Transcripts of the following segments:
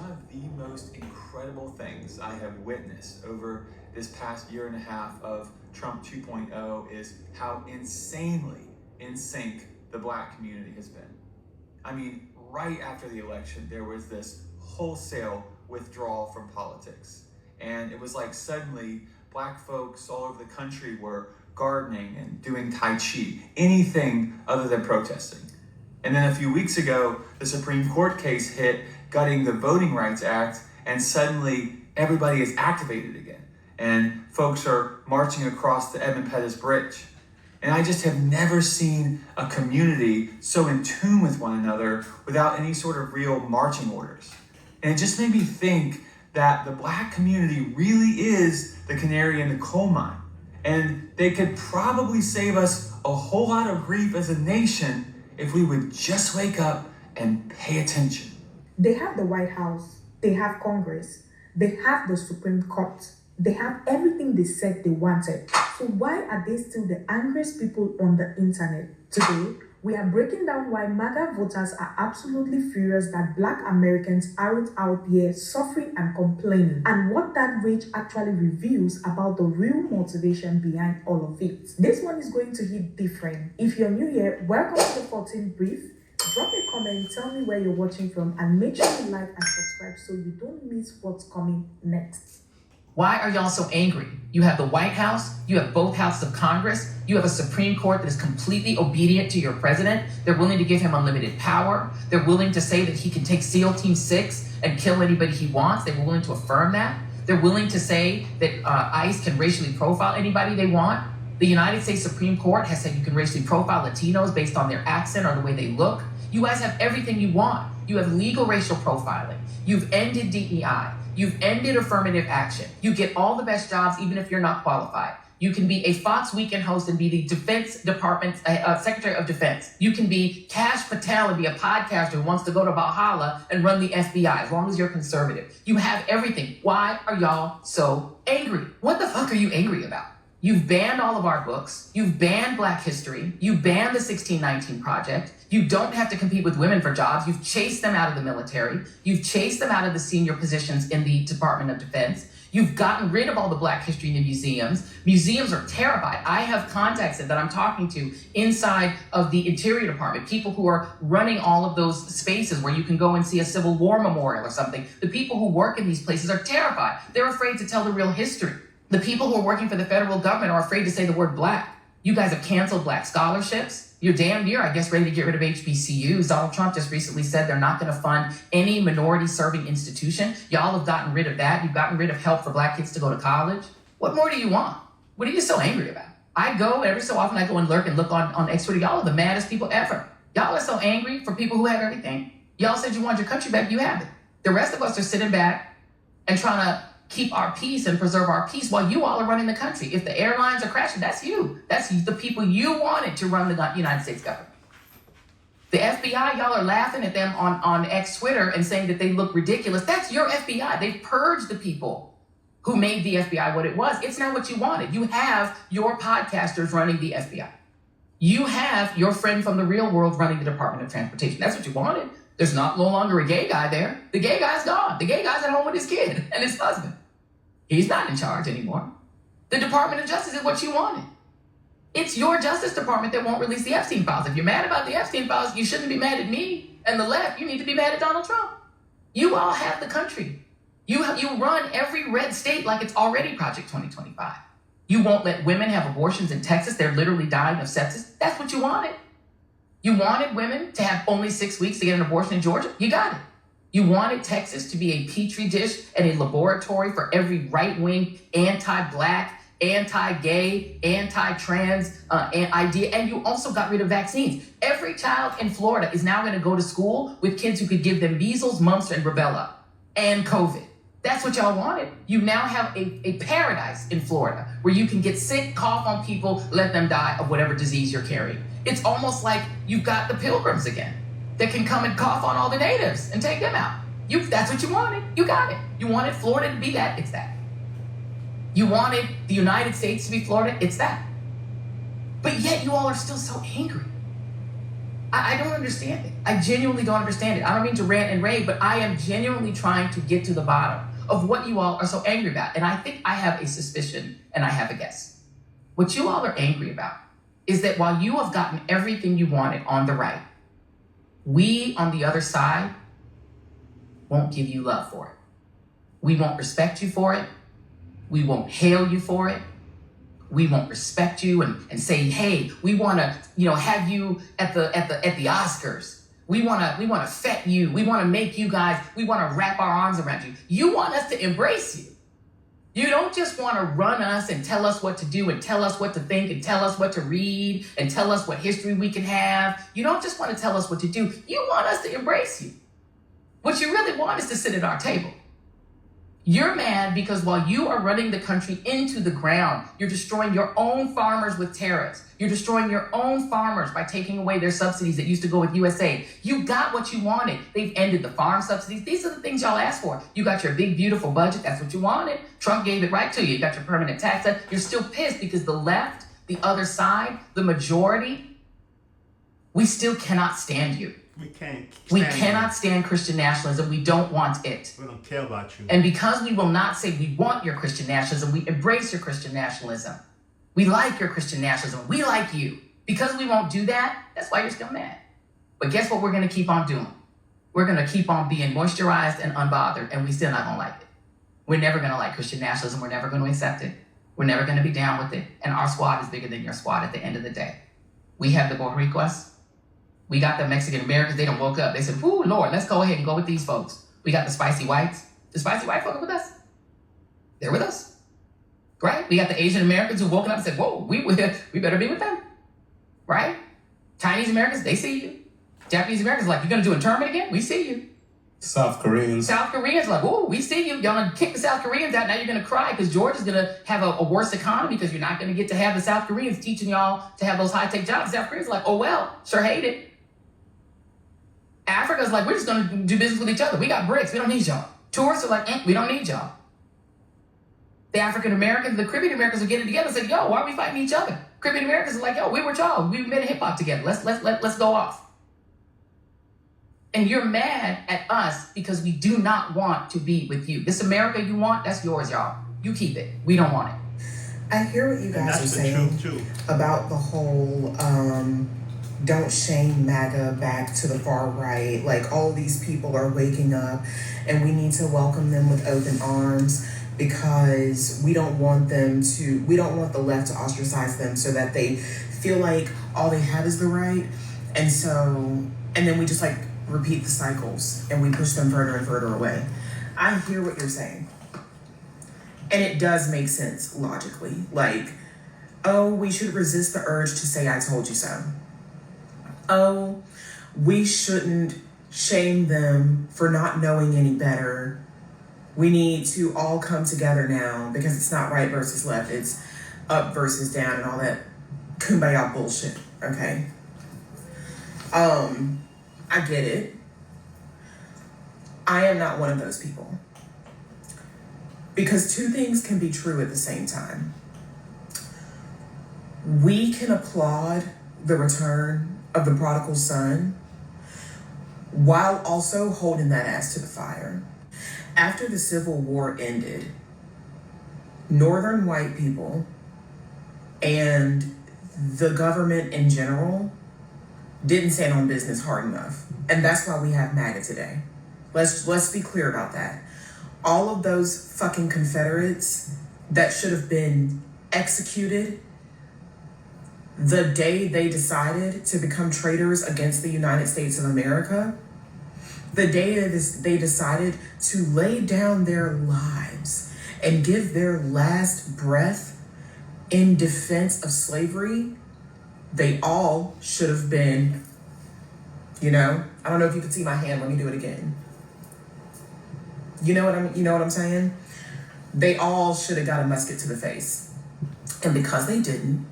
one of the most incredible things I have witnessed over this past year and a half of Trump 2.0 is how insanely in sync the Black community has been. I mean, right after the election, there was this wholesale withdrawal from politics. And it was like suddenly Black folks all over the country were gardening and doing Tai Chi, anything other than protesting. And then a few weeks ago, the Supreme Court case hit, gutting the Voting Rights Act, and suddenly everybody is activated again. And folks are marching across the Edmund Pettus Bridge. And I just have never seen a community so in tune with one another without any sort of real marching orders. And it just made me think that the Black community really is the canary in the coal mine. And they could probably save us a whole lot of grief as a nation if we would just wake up and pay attention. They have the White House, they have Congress, they have the Supreme Court, they have everything they said they wanted. So why are they still the angriest people on the internet? Today, we are breaking down why MAGA voters are absolutely furious that Black Americans aren't out here suffering and complaining, and what that rage actually reveals about the real motivation behind all of it. This one is going to hit different. If you're new here, welcome to the 14th Brief. Drop a comment, tell me where you're watching from, and make sure you like and subscribe so you don't miss what's coming next. Why are y'all so angry? You have the White House, you have both houses of Congress, you have a Supreme Court that is completely obedient to your president. They're willing to give him unlimited power. They're willing to say that he can take SEAL Team 6 and kill anybody he wants. They were willing to affirm that. They're willing to say that ICE can racially profile anybody they want. The United States Supreme Court has said you can racially profile Latinos based on their accent or the way they look. You guys have everything you want. You have legal racial profiling. You've ended DEI. You've ended affirmative action. You get all the best jobs even if you're not qualified. You can be a Fox Weekend host and be the Defense Department's Secretary of Defense. You can be Kash Patel and be a podcaster who wants to go to Valhalla and run the FBI as long as you're conservative. You have everything. Why are y'all so angry? What the fuck are you angry about? You've banned all of our books. You've banned Black history. You banned the 1619 Project. You don't have to compete with women for jobs. You've chased them out of the military. You've chased them out of the senior positions in the Department of Defense. You've gotten rid of all the Black history in the museums. Museums are terrified. I have contacts that I'm talking to inside of the Interior Department, people who are running all of those spaces where you can go and see a Civil War memorial or something. The people who work in these places are terrified. They're afraid to tell the real history. The people who are working for the federal government are afraid to say the word Black. You guys have canceled Black scholarships. You're damn near, I guess, ready to get rid of HBCUs. Donald Trump just recently said they're not going to fund any minority-serving institution. Y'all have gotten rid of that. You've gotten rid of help for Black kids to go to college. What more do you want? What are you so angry about? I go, every so often I go and lurk and look on X Twitter. Y'all are the maddest people ever. Y'all are so angry for people who have everything. Y'all said you want your country back. You have it. The rest of us are sitting back and trying to keep our peace and preserve our peace while you all are running the country. If the airlines are crashing, that's you. That's the people you wanted to run the United States government. The FBI, y'all are laughing at them on X Twitter and saying that they look ridiculous. That's your FBI. They've purged the people who made the FBI what it was. It's not what you wanted. You have your podcasters running the FBI. You have your friend from the real world running the Department of Transportation. That's what you wanted. There's no longer a gay guy there. The gay guy's gone. The gay guy's at home with his kid and his husband. He's not in charge anymore. The Department of Justice is what you wanted. It's your Justice Department that won't release the Epstein files. If you're mad about the Epstein files, you shouldn't be mad at me and the left. You need to be mad at Donald Trump. You all have the country. You run every red state like it's already Project 2025. You won't let women have abortions in Texas. They're literally dying of sepsis. That's what you wanted. You wanted women to have only 6 weeks to get an abortion in Georgia? You got it. You wanted Texas to be a petri dish and a laboratory for every right-wing, anti-Black, anti-gay, anti-trans idea. And you also got rid of vaccines. Every child in Florida is now going to go to school with kids who could give them measles, mumps, and rubella, and COVID. That's what y'all wanted. You now have a paradise in Florida where you can get sick, cough on people, let them die of whatever disease you're carrying. It's almost like you've got the pilgrims again that can come and cough on all the natives and take them out. That's what you wanted. You got it. You wanted Florida to be that. It's that. You wanted the United States to be Florida. It's that. But yet you all are still so angry. I don't understand it. I genuinely don't understand it. I don't mean to rant and rave, but I am genuinely trying to get to the bottom of what you all are so angry about. And I think I have a suspicion and I have a guess. What you all are angry about is that while you have gotten everything you wanted on the right, we on the other side won't give you love for it. We won't respect you for it. We won't hail you for it. We won't respect you and say, hey, we want to, have you at the Oscars. We want to fet you. We want to make you guys, we want to wrap our arms around you. You want us to embrace you. You don't just want to run us and tell us what to do and tell us what to think and tell us what to read and tell us what history we can have. You don't just want to tell us what to do. You want us to embrace you. What you really want is to sit at our table. You're mad because while you are running the country into the ground, you're destroying your own farmers with tariffs. You're destroying your own farmers by taking away their subsidies that used to go with USA. You got what you wanted. They've ended the farm subsidies. These are the things y'all asked for. You got your big, beautiful budget. That's what you wanted. Trump gave it right to you. You got your permanent tax cut. You're still pissed because the left, the other side, the majority, we still cannot stand you. We cannot stand Christian nationalism. We don't want it. We don't care about you. And because we will not say we want your Christian nationalism, we embrace your Christian nationalism. We like your Christian nationalism. We like you. Because we won't do that, that's why you're still mad. But guess what we're going to keep on doing? We're going to keep on being moisturized and unbothered, and we still not going to like it. We're never going to like Christian nationalism. We're never going to accept it. We're never going to be down with it. And our squad is bigger than your squad at the end of the day. We have the Boricuas. We got the Mexican Americans. They done woke up. They said, "Ooh, Lord, let's go ahead and go with these folks." We got the spicy whites. The spicy white folk are with us. They're with us, right? We got the Asian Americans who woken up and said, "Whoa, we better be with them," right? Chinese Americans, they see you. Japanese Americans like, "You're gonna do internment again? We see you." South Koreans like, "Oh, we see you. Y'all gonna kick the South Koreans out. Now you're gonna cry because Georgia's gonna have a worse economy because you're not gonna get to have the South Koreans teaching y'all to have those high-tech jobs." South Koreans are like, "Oh well, sure hate it." Africa's like, "We're just gonna do business with each other. We got BRICS. We don't need y'all." Tourists are like, "We don't need y'all." The African Americans, the Caribbean Americans are getting together and saying, "Yo, why are we fighting each other?" Caribbean Americans are like, "Yo, we were y'all. We made a hip hop together. Let's go off." And you're mad at us because we do not want to be with you. This America you want, that's yours, y'all. You keep it. We don't want it. I hear what you guys are saying about the whole don't shame MAGA back to the far right. Like, all these people are waking up and we need to welcome them with open arms because we don't want the left to ostracize them so that they feel like all they have is the right. And then we just like repeat the cycles and we push them further and further away. I hear what you're saying. And it does make sense logically. Like, oh, we should resist the urge to say, "I told you so." Oh, we shouldn't shame them for not knowing any better. We need to all come together now because it's not right versus left. It's up versus down and all that kumbaya bullshit, okay? I get it. I am not one of those people. Because two things can be true at the same time. We can applaud the return of the prodigal son while also holding that ass to the fire. After the Civil War ended, Northern white people and the government in general didn't stand on business hard enough. And that's why we have MAGA today. Let's be clear about that. All of those fucking Confederates that should have been executed the day they decided to become traitors against the United States of America, the day they decided to lay down their lives and give their last breath in defense of slavery, they all should have been, I don't know if you can see my hand, let me do it again. You know what I'm saying? They all should have got a musket to the face. And because they didn't,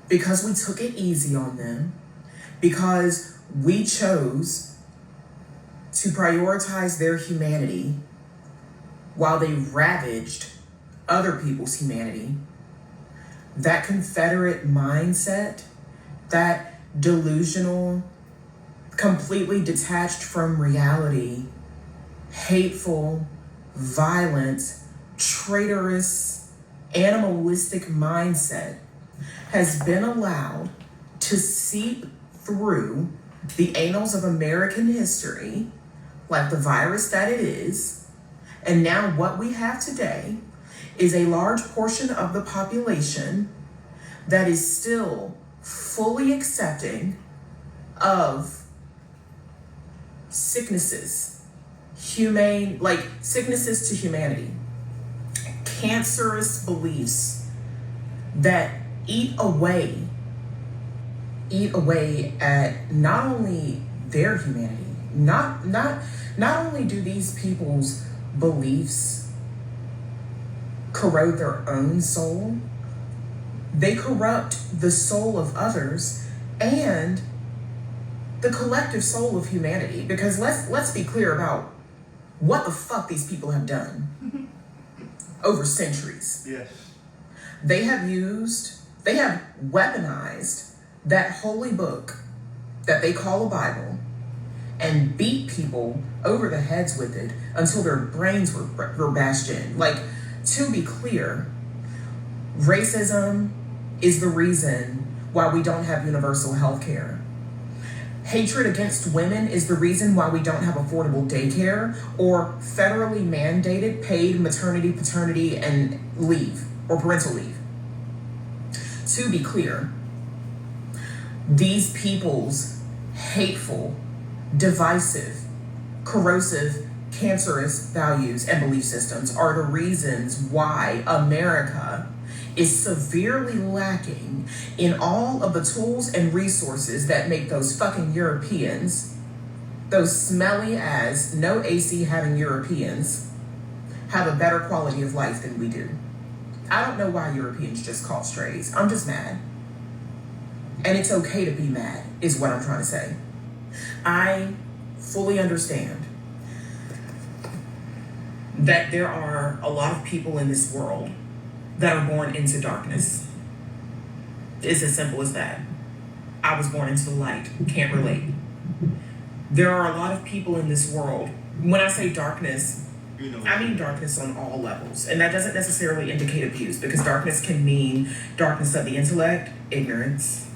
because we took it easy on them, because we chose to prioritize their humanity while they ravaged other people's humanity, that Confederate mindset, that delusional, completely detached from reality, hateful, violent, traitorous, animalistic mindset has been allowed to seep through the annals of American history like the virus that it is. And now what we have today is a large portion of the population that is still fully accepting of sicknesses, sicknesses to humanity, cancerous beliefs that eat away at not only their humanity, not only do these people's beliefs corrode their own soul, they corrupt the soul of others and the collective soul of humanity. Because let's be clear about what the fuck these people have done over centuries. Yes. They have weaponized that holy book that they call a Bible and beat people over the heads with it until their brains were bashed in. Like, to be clear, racism is the reason why we don't have universal health care. Hatred against women is the reason why we don't have affordable daycare or federally mandated paid maternity, paternity, and leave or parental leave. To be clear, these people's hateful, divisive, corrosive, cancerous values and belief systems are the reasons why America is severely lacking in all of the tools and resources that make those fucking Europeans, those smelly ass, no AC having Europeans, have a better quality of life than we do. I don't know why Europeans just call strays. I'm just mad. And it's okay to be mad, is what I'm trying to say. I fully understand that there are a lot of people in this world that are born into darkness. It's as simple as that. I was born into the light, can't relate. There are a lot of people in this world, when I say darkness, I mean darkness on all levels. And that doesn't necessarily indicate abuse, because darkness can mean darkness of the intellect, ignorance,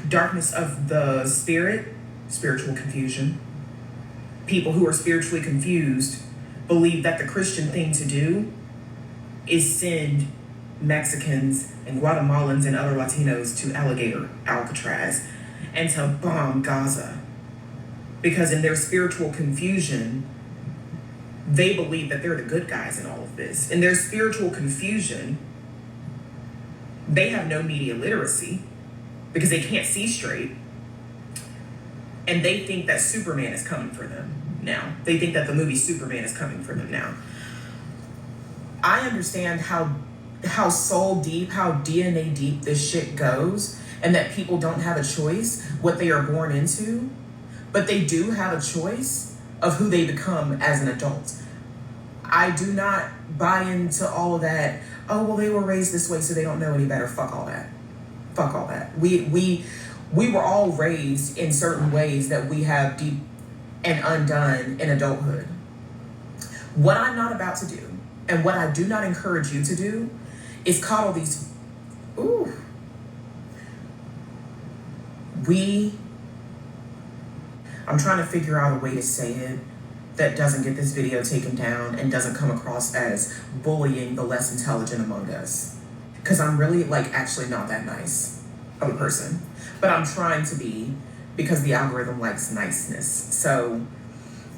darkness of the spirit, spiritual confusion. People who are spiritually confused believe that the Christian thing to do is send Mexicans and Guatemalans and other Latinos to Alcatraz and to bomb Gaza. Because in their spiritual confusion, they believe that they're the good guys in all of this. In their spiritual confusion, they have no media literacy because they can't see straight. And they think that Superman is coming for them now. They think that the movie Superman is coming for them now. I understand how soul deep, how DNA deep this shit goes, and that people don't have a choice what they are born into, but they do have a choice of who they become as an adult. I do not buy into all of that, oh, well, they were raised this way so they don't know any better. Fuck all that. Fuck all that. We were all raised in certain ways that we have deep and undone in adulthood. What I'm not about to do, and what I do not encourage you to do, is coddle these. I'm trying to figure out a way to say it that doesn't get this video taken down and doesn't come across as bullying the less intelligent among us. Because I'm really, actually not that nice of a person. But I'm trying to be, because the algorithm likes niceness. So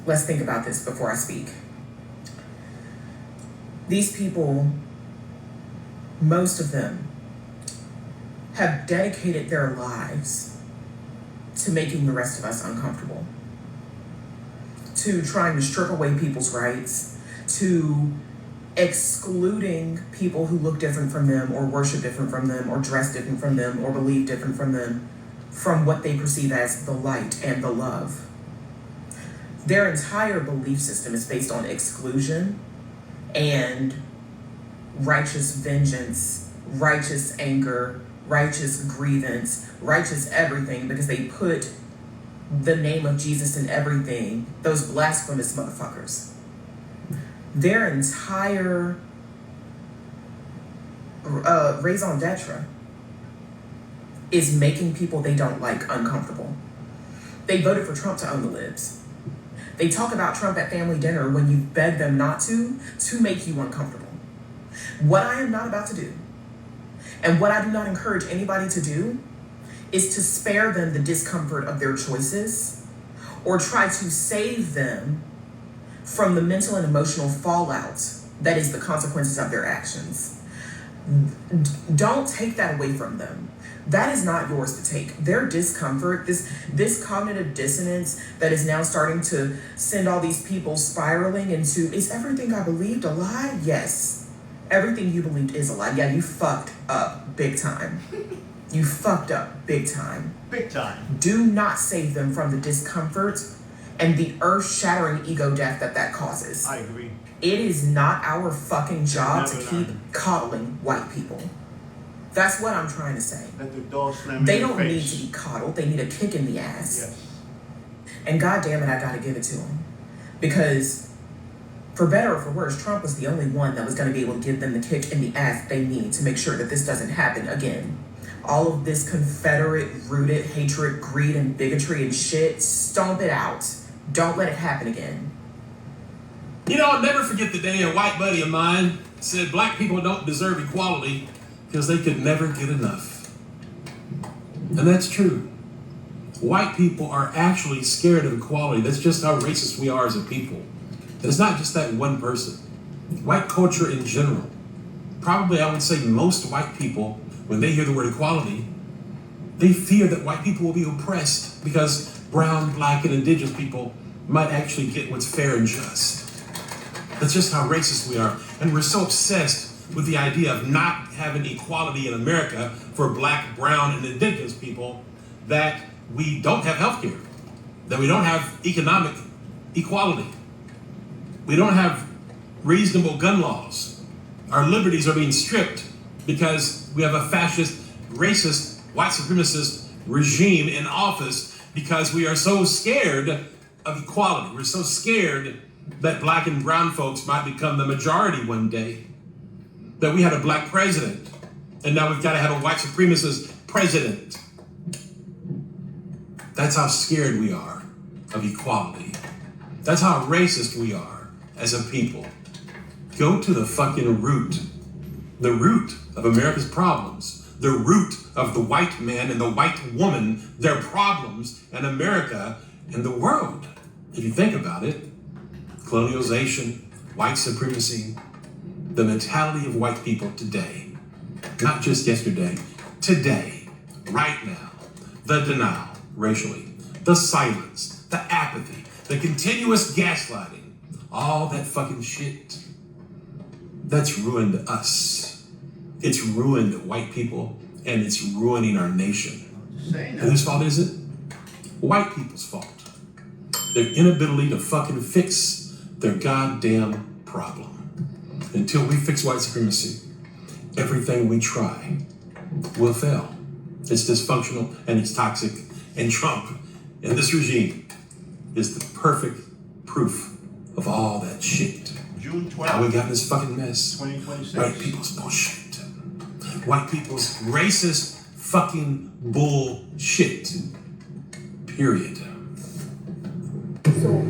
let's think about this before I speak. These people, most of them, have dedicated their lives to making the rest of us uncomfortable, to trying to strip away people's rights, to excluding people who look different from them or worship different from them or dress different from them or believe different from them from what they perceive as the light and the love. Their entire belief system is based on exclusion and righteous vengeance, righteous anger, righteous grievance, righteous everything, because they put the name of Jesus in everything, those blasphemous motherfuckers. Their entire raison d'etre is making people they don't like uncomfortable. They voted for Trump to own the libs. They talk about Trump at family dinner when you beg them not to make you uncomfortable. What I am not about to do, and what I do not encourage anybody to do, is to spare them the discomfort of their choices or try to save them from the mental and emotional fallout that is the consequences of their actions. Don't take that away from them. That is not yours to take. Their discomfort, this cognitive dissonance that is now starting to send all these people spiraling into, is everything I believed a lie? Yes. Everything you believed is a lie. Yeah, you fucked up big time. You fucked up big time. Big time. Do not save them from the discomfort and the earth-shattering ego death that causes. I agree. It is not our fucking job to Never keep learn. coddling white people. That's what I'm trying to say. Let the door slam They in your don't need face. to be coddled. They need a kick in the ass. Yes. And God damn it, I gotta give it to them. Because for better or for worse, Trump was the only one that was gonna be able to give them the kick in the ass they need to make sure that this doesn't happen again. All of this Confederate rooted hatred, greed, and bigotry and shit, stomp it out. Don't let it happen again. You know, I'll never forget the day a white buddy of mine said black people don't deserve equality because they could never get enough. And that's true. White people are actually scared of equality. That's just how racist we are as a people. And it's not just that one person. White culture in general. Probably I would say most white people, when they hear the word equality, they fear that white people will be oppressed because brown, black, and indigenous people might actually get what's fair and just. That's just how racist we are. And we're so obsessed with the idea of not having equality in America for black, brown, and indigenous people that we don't have health care, that we don't have economic equality. We don't have reasonable gun laws. Our liberties are being stripped because we have a fascist, racist, white supremacist regime in office because we are so scared of equality. We're so scared that black and brown folks might become the majority one day, that we had a black president, and now we've got to have a white supremacist president. That's how scared we are of equality. That's how racist we are as a people. Go to the fucking root of America's problems, the root of the white man and the white woman, their problems, and America and the world. If you think about it, colonialization, white supremacy, the mentality of white people today, not just yesterday, today, right now, the denial racially, the silence, the apathy, the continuous gaslighting, all that fucking shit, that's ruined us. It's ruined white people, and it's ruining our nation. And whose fault is it? White people's fault. Their inability to fucking fix their goddamn problem. Until we fix white supremacy, everything we try will fail. It's dysfunctional and it's toxic, and Trump and this regime is the perfect proof of all that shit. June 12th. How we got in this fucking mess. 2026. White people's bullshit. White people's racist fucking bullshit. Period. So